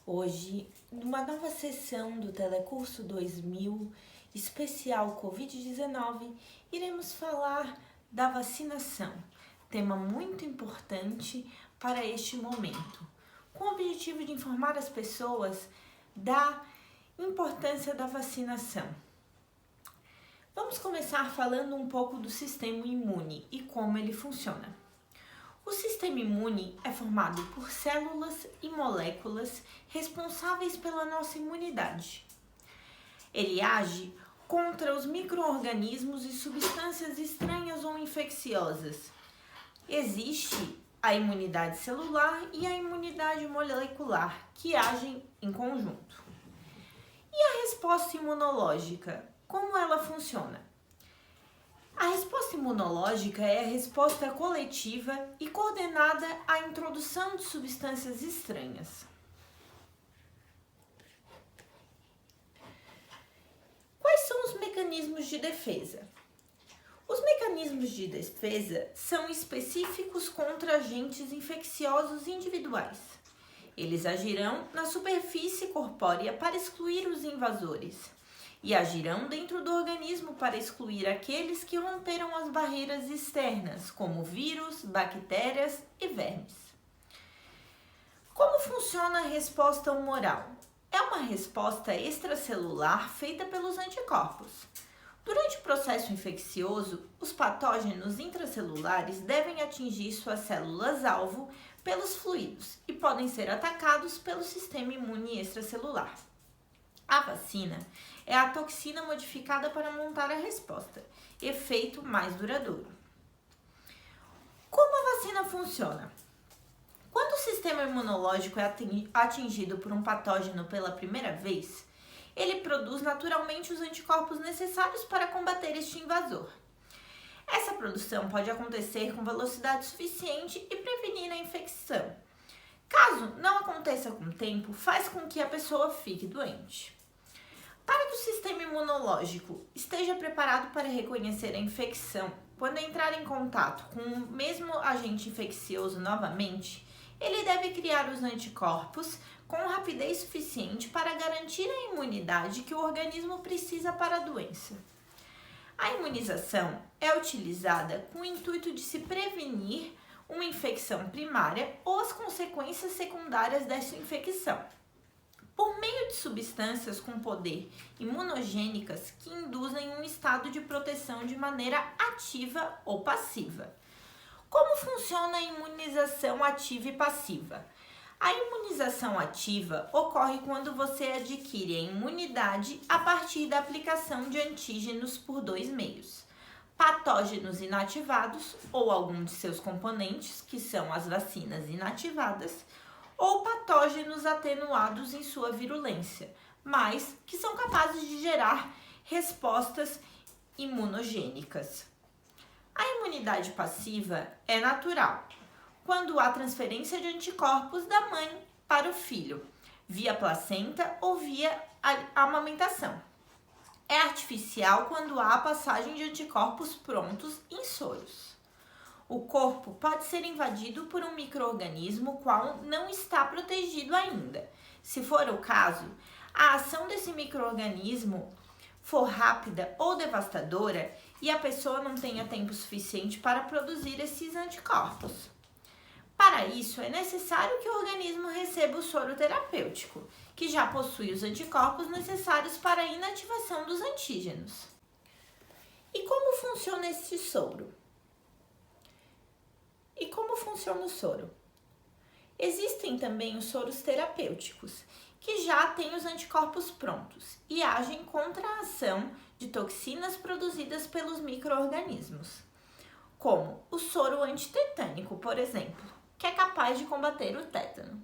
Hoje, numa nova sessão do Telecurso 2000, especial Covid-19, iremos falar da vacinação, tema muito importante para este momento, com o objetivo de informar as pessoas da importância da vacinação. Vamos começar falando um pouco do sistema imune e como ele funciona. O sistema imune é formado por células e moléculas responsáveis pela nossa imunidade. Ele age contra os micro-organismos e substâncias estranhas ou infecciosas. Existe a imunidade celular e a imunidade molecular, que agem em conjunto. E a resposta imunológica, como ela funciona? A resposta imunológica é a resposta coletiva e coordenada à introdução de substâncias estranhas. Quais são os mecanismos de defesa? Os mecanismos de defesa são específicos contra agentes infecciosos individuais. Eles agirão na superfície corpórea para excluir os invasores e agirão dentro do organismo para excluir aqueles que romperam as barreiras externas, como vírus, bactérias e vermes. Como funciona a resposta humoral? É uma resposta extracelular feita pelos anticorpos. Durante o processo infeccioso, os patógenos intracelulares devem atingir suas células-alvo pelos fluidos e podem ser atacados pelo sistema imune extracelular. A vacina é a toxina modificada para montar a resposta, efeito mais duradouro. Como a vacina funciona? Quando o sistema imunológico é atingido por um patógeno pela primeira vez, ele produz naturalmente os anticorpos necessários para combater este invasor. Essa produção pode acontecer com velocidade suficiente e prevenir a infecção. Caso não aconteça com o tempo, faz com que a pessoa fique doente. Para que o sistema imunológico esteja preparado para reconhecer a infecção, quando entrar em contato com o mesmo agente infeccioso novamente, ele deve criar os anticorpos com rapidez suficiente para garantir a imunidade que o organismo precisa para a doença. A imunização é utilizada com o intuito de se prevenir uma infecção primária ou as consequências secundárias dessa infecção, por meio de substâncias com poder imunogênicas que induzem um estado de proteção de maneira ativa ou passiva. Como funciona a imunização ativa e passiva? A imunização ativa ocorre quando você adquire a imunidade a partir da aplicação de antígenos por dois meios: patógenos inativados ou algum de seus componentes, que são as vacinas inativadas, ou patógenos atenuados em sua virulência, mas que são capazes de gerar respostas imunogênicas. A imunidade passiva é natural, quando há transferência de anticorpos da mãe para o filho, via placenta ou via amamentação. É artificial quando há a passagem de anticorpos prontos em soros. O corpo pode ser invadido por um micro-organismo qual não está protegido ainda. Se for o caso, a ação desse micro-organismo for rápida ou devastadora e a pessoa não tenha tempo suficiente para produzir esses anticorpos. Para isso, é necessário que o organismo receba o soro terapêutico, que já possui os anticorpos necessários para a inativação dos antígenos. E como funciona esse soro? E como funciona o soro? Existem também os soros terapêuticos, que já têm os anticorpos prontos e agem contra a ação de toxinas produzidas pelos micro-organismos, como o soro antitetânico, por exemplo, que é capaz de combater o tétano.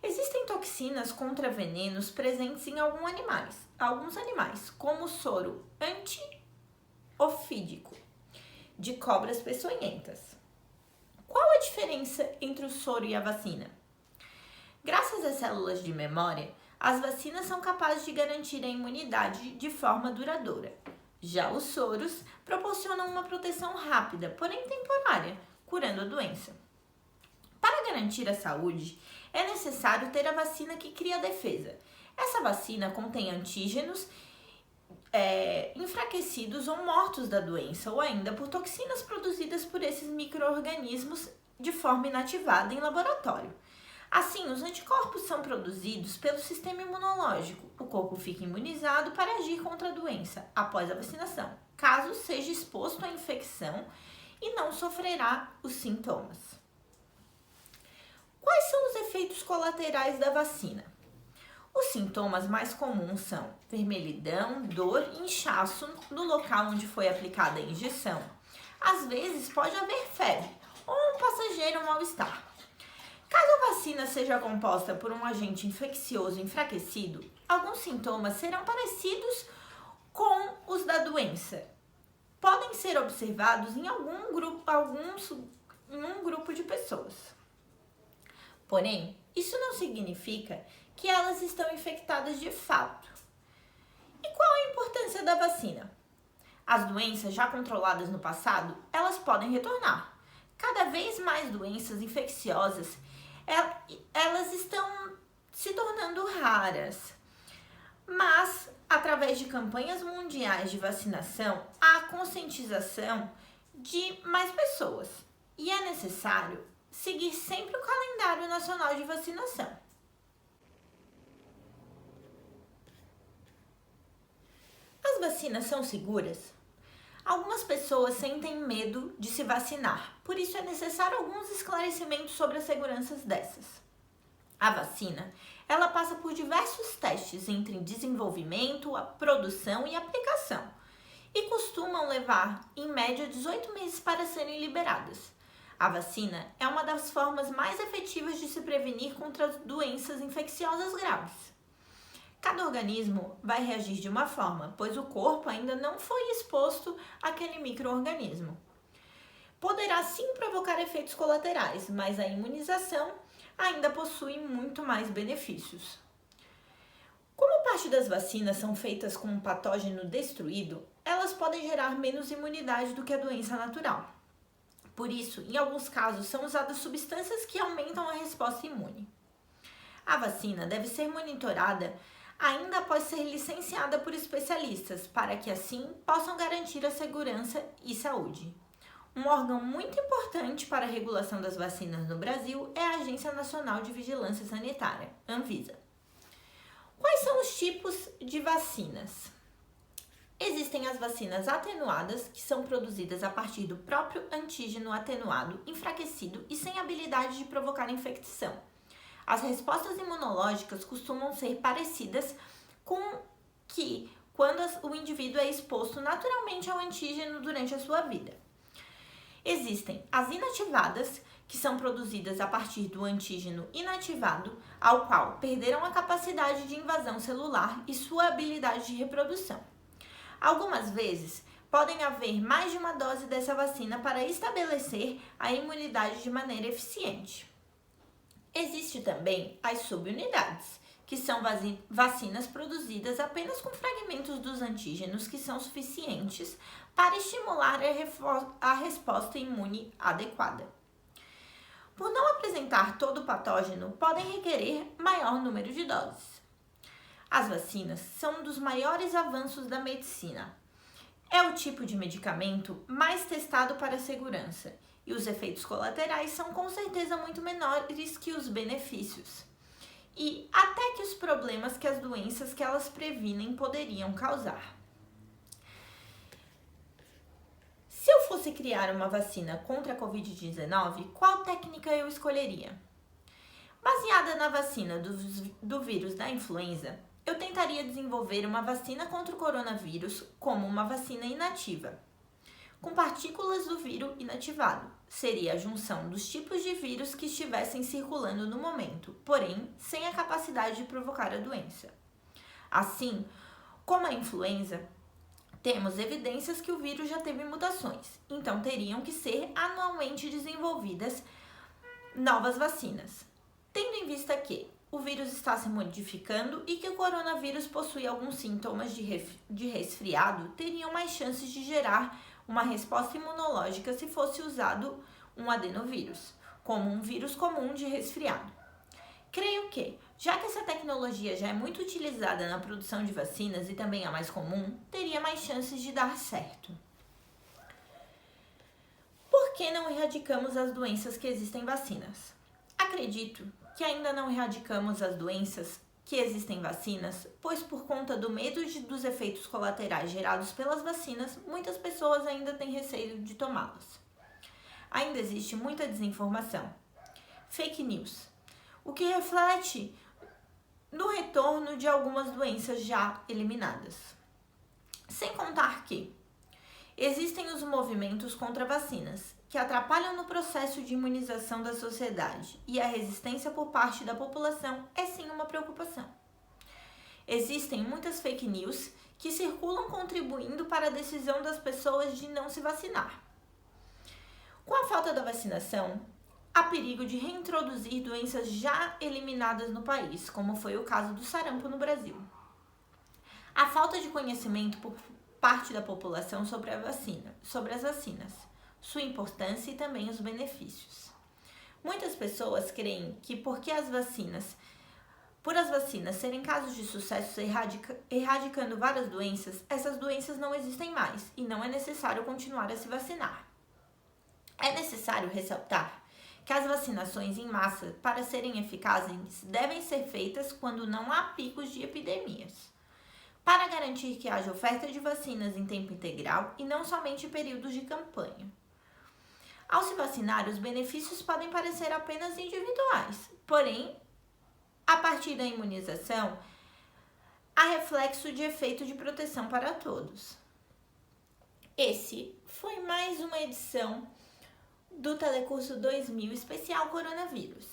Existem toxinas contra venenos presentes em alguns animais, como o soro antiofídico de cobras peçonhentas. Qual a diferença entre o soro e a vacina? Graças às células de memória, as vacinas são capazes de garantir a imunidade de forma duradoura. Já os soros proporcionam uma proteção rápida, porém temporária, curando a doença. Para garantir a saúde, é necessário ter a vacina que cria a defesa. Essa vacina contém antígenos enfraquecidos ou mortos da doença, ou ainda por toxinas produzidas por esses micro-organismos de forma inativada em laboratório. Assim, os anticorpos são produzidos pelo sistema imunológico. O corpo fica imunizado para agir contra a doença após a vacinação, caso seja exposto à infecção e não sofrerá os sintomas. Quais são os efeitos colaterais da vacina? Os sintomas mais comuns são vermelhidão, dor e inchaço no local onde foi aplicada a injeção. Às vezes pode haver febre ou um passageiro mal-estar. Caso a vacina seja composta por um agente infeccioso enfraquecido, alguns sintomas serão parecidos com os da doença. Podem ser observados em um grupo de pessoas. Porém, isso não significa que elas estão infectadas de fato. E qual a importância da vacina? As doenças já controladas no passado, elas podem retornar. Cada vez mais doenças infecciosas, elas estão se tornando raras. Mas, através de campanhas mundiais de vacinação, há conscientização de mais pessoas. E é necessário seguir sempre o calendário nacional de vacinação. As vacinas são seguras? Algumas pessoas sentem medo de se vacinar, por isso é necessário alguns esclarecimentos sobre a segurança dessas. A vacina, ela passa por diversos testes entre desenvolvimento, a produção e aplicação, e costumam levar, em média, 18 meses para serem liberadas. A vacina é uma das formas mais efetivas de se prevenir contra doenças infecciosas graves. Cada organismo vai reagir de uma forma, pois o corpo ainda não foi exposto àquele micro-organismo. Poderá sim provocar efeitos colaterais, mas a imunização ainda possui muito mais benefícios. Como parte das vacinas são feitas com um patógeno destruído, elas podem gerar menos imunidade do que a doença natural. Por isso, em alguns casos, são usadas substâncias que aumentam a resposta imune. A vacina deve ser monitorada ainda após ser licenciada por especialistas, para que assim possam garantir a segurança e saúde. Um órgão muito importante para a regulação das vacinas no Brasil é a Agência Nacional de Vigilância Sanitária, Anvisa. Quais são os tipos de vacinas? Existem as vacinas atenuadas, que são produzidas a partir do próprio antígeno atenuado, enfraquecido e sem habilidade de provocar infecção. As respostas imunológicas costumam ser parecidas com que quando o indivíduo é exposto naturalmente ao antígeno durante a sua vida. Existem as inativadas, que são produzidas a partir do antígeno inativado, ao qual perderam a capacidade de invasão celular e sua habilidade de reprodução. Algumas vezes, podem haver mais de uma dose dessa vacina para estabelecer a imunidade de maneira eficiente. Existe também as subunidades, que são vacinas produzidas apenas com fragmentos dos antígenos que são suficientes para estimular a resposta imune adequada. Por não apresentar todo o patógeno, podem requerer maior número de doses. As vacinas são um dos maiores avanços da medicina. É o tipo de medicamento mais testado para a segurança e os efeitos colaterais são com certeza muito menores que os benefícios. E até que os problemas que as doenças que elas previnem poderiam causar. Se eu fosse criar uma vacina contra a Covid-19, qual técnica eu escolheria? Baseada na vacina do vírus da influenza, eu tentaria desenvolver uma vacina contra o coronavírus como uma vacina inativa, com partículas do vírus inativado. Seria a junção dos tipos de vírus que estivessem circulando no momento, porém sem a capacidade de provocar a doença. Assim, como a influenza, temos evidências que o vírus já teve mutações, então teriam que ser anualmente desenvolvidas novas vacinas. Tendo em vista que o vírus está se modificando e que o coronavírus possui alguns sintomas de resfriado, teriam mais chances de gerar uma resposta imunológica se fosse usado um adenovírus. como um vírus comum de resfriado. Creio que, já que essa tecnologia já é muito utilizada na produção de vacinas e também é mais comum, teria mais chances de dar certo. Por que não erradicamos as doenças que existem em vacinas? Acredito que ainda não erradicamos as doenças que existem em vacinas, pois por conta do medo dos efeitos colaterais gerados pelas vacinas, muitas pessoas ainda têm receio de tomá-las. Ainda existe muita desinformação, fake news, o que reflete no retorno de algumas doenças já eliminadas. Sem contar que existem os movimentos contra vacinas, que atrapalham no processo de imunização da sociedade, e a resistência por parte da população é sim uma preocupação. Existem muitas fake news que circulam contribuindo para a decisão das pessoas de não se vacinar. Com a falta da vacinação, há perigo de reintroduzir doenças já eliminadas no país, como foi o caso do sarampo no Brasil. A falta de conhecimento por parte da população sobre as vacinas, sua importância e também os benefícios. Muitas pessoas creem que por as vacinas serem casos de sucesso erradicando várias doenças, essas doenças não existem mais e não é necessário continuar a se vacinar. É necessário ressaltar que as vacinações em massa, para serem eficazes, devem ser feitas quando não há picos de epidemias, para garantir que haja oferta de vacinas em tempo integral e não somente em períodos de campanha. Ao se vacinar, os benefícios podem parecer apenas individuais, porém, a partir da imunização, há reflexo de efeito de proteção para todos. Esse foi mais uma edição do Telecurso 2000 Especial Coronavírus.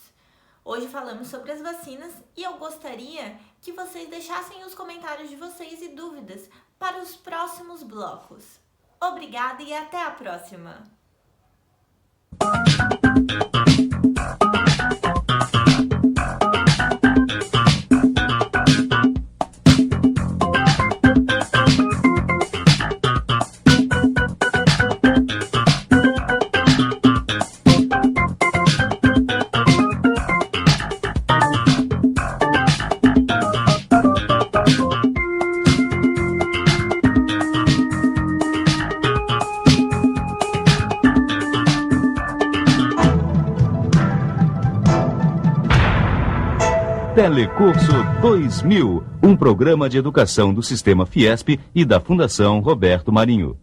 Hoje falamos sobre as vacinas e eu gostaria que vocês deixassem os comentários de vocês e dúvidas para os próximos blocos. Obrigada e até a próxima! Telecurso 2000, um programa de educação do Sistema Fiesp e da Fundação Roberto Marinho.